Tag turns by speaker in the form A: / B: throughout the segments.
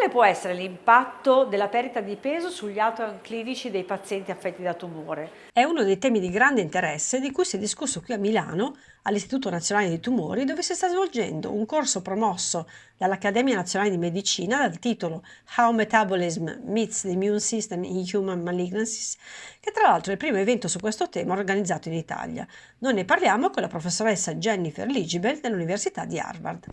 A: Quale può essere l'impatto della perdita di peso sugli outcome clinici dei pazienti affetti da tumore?
B: È uno dei temi di grande interesse di cui si è discusso qui a Milano, all'Istituto Nazionale di Tumori, dove si sta svolgendo un corso promosso dall'Accademia Nazionale Di Medicina dal titolo How Metabolism Meets the Immune System in Human Malignancies, che tra l'altro è il primo evento su questo tema organizzato in Italia. Noi ne parliamo con la professoressa Jennifer Ligibel dell'Università di Harvard.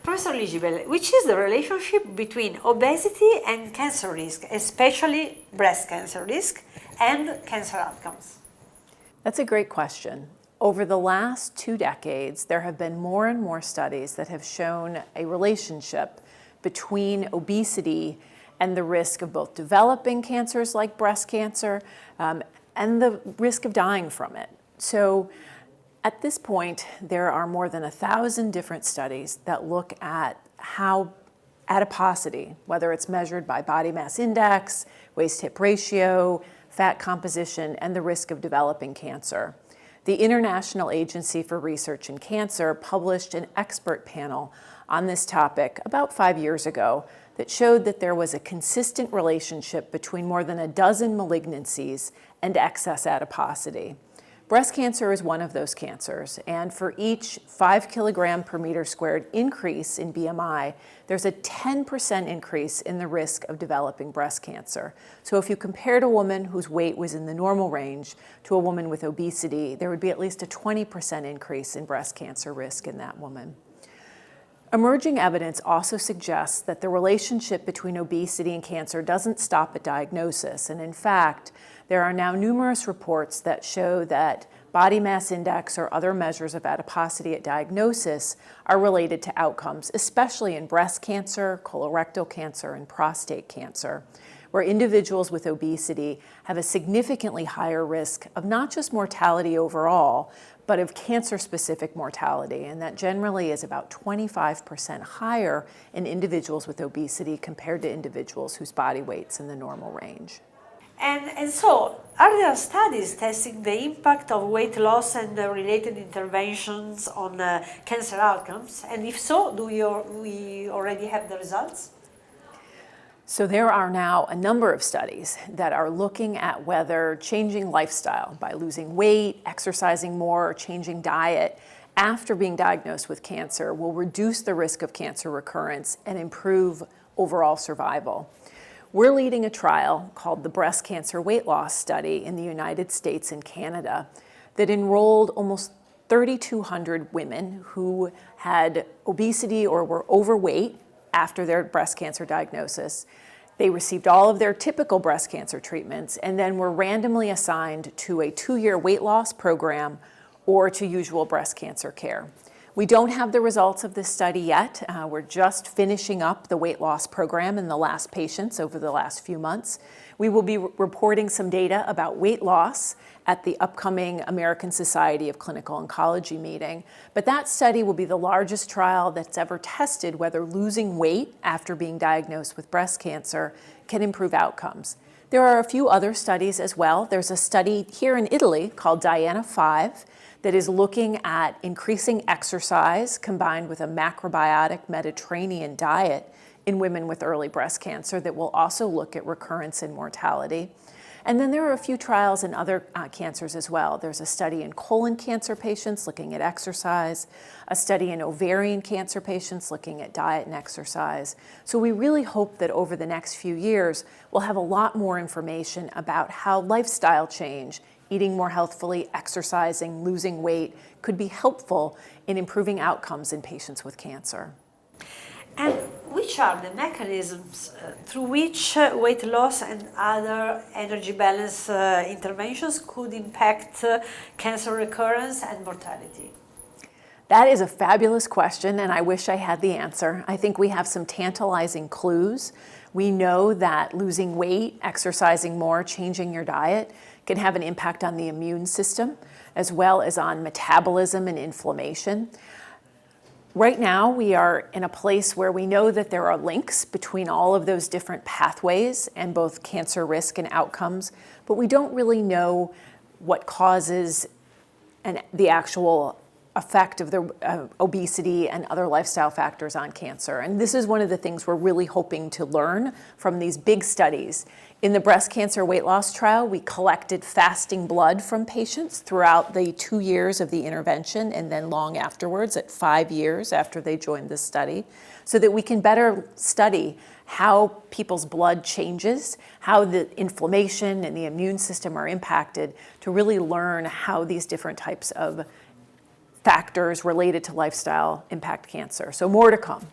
A: Professor Ligibel, which is the relationship between obesity and cancer risk, especially breast cancer risk, and cancer outcomes?
C: That's a great question. Over the last 2 decades, there have been more and more studies that have shown a relationship between obesity and the risk of both developing cancers like breast cancer and the risk of dying from it. So at this point, there are more than 1,000 different studies that look at how adiposity, whether it's measured by body mass index, waist-hip ratio, fat composition, and the risk of developing cancer. The International Agency for Research in Cancer published an expert panel on this topic about 5 years ago that showed that there was a consistent relationship between more than a dozen malignancies and excess adiposity. Breast cancer is one of those cancers, and for each 5 kilogram per meter squared increase in BMI, there's a 10% increase in the risk of developing breast cancer. So if you compared a woman whose weight was in the normal range to a woman with obesity, there would be at least a 20% increase in breast cancer risk in that woman. Emerging evidence also suggests that the relationship between obesity and cancer doesn't stop at diagnosis, and in fact, there are now numerous reports that show that body mass index or other measures of adiposity at diagnosis are related to outcomes, especially in breast cancer, colorectal cancer, and prostate cancer, where individuals with obesity have a significantly higher risk of not just mortality overall, but of cancer-specific mortality, and that generally is about 25% higher in individuals with obesity compared to individuals whose body weight's in the normal range.
A: And so, are there studies testing the impact of weight loss and related interventions on cancer outcomes? And if so, do we already have the results?
C: So there are now a number of studies that are looking at whether changing lifestyle by losing weight, exercising more, or changing diet after being diagnosed with cancer will reduce the risk of cancer recurrence and improve overall survival. We're leading a trial called the Breast Cancer Weight Loss Study in the United States and Canada that enrolled almost 3,200 women who had obesity or were overweight after their breast cancer diagnosis. They received all of their typical breast cancer treatments and then were randomly assigned to a 2-year weight loss program or to usual breast cancer care. We don't have the results of this study yet. We're just finishing up the weight loss program in the last patients over the last few months. We will be reporting some data about weight loss at the upcoming American Society of Clinical Oncology meeting. But that study will be the largest trial that's ever tested whether losing weight after being diagnosed with breast cancer can improve outcomes. There are a few other studies as well. There's a study here in Italy called Diana-5 that is looking at increasing exercise combined with a macrobiotic Mediterranean diet in women with early breast cancer that will also look at recurrence and mortality. And then there are a few trials in other cancers as well. There's a study in colon cancer patients looking at exercise, a study in ovarian cancer patients looking at diet and exercise. So we really hope that over the next few years, we'll have a lot more information about how lifestyle change, eating more healthfully, exercising, losing weight, could be helpful in improving outcomes in patients with cancer.
A: And which are the mechanisms through which weight loss and other energy balance interventions could impact cancer recurrence and mortality?
C: That is a fabulous question, and I wish I had the answer. I think we have some tantalizing clues. We know that losing weight, exercising more, changing your diet can have an impact on the immune system, as well as on metabolism and inflammation. Right now, we are in a place where we know that there are links between all of those different pathways and both cancer risk and outcomes, but we don't really know what causes the actual effect of the obesity and other lifestyle factors on cancer. And this is one of the things we're really hoping to learn from these big studies. In the breast cancer weight loss trial, we collected fasting blood from patients throughout the 2 years of the intervention and then long afterwards, at 5 years after they joined this study, so that we can better study how people's blood changes, how the inflammation and the immune system are impacted, to really learn how these different types of factors related to lifestyle impact cancer. So more to come.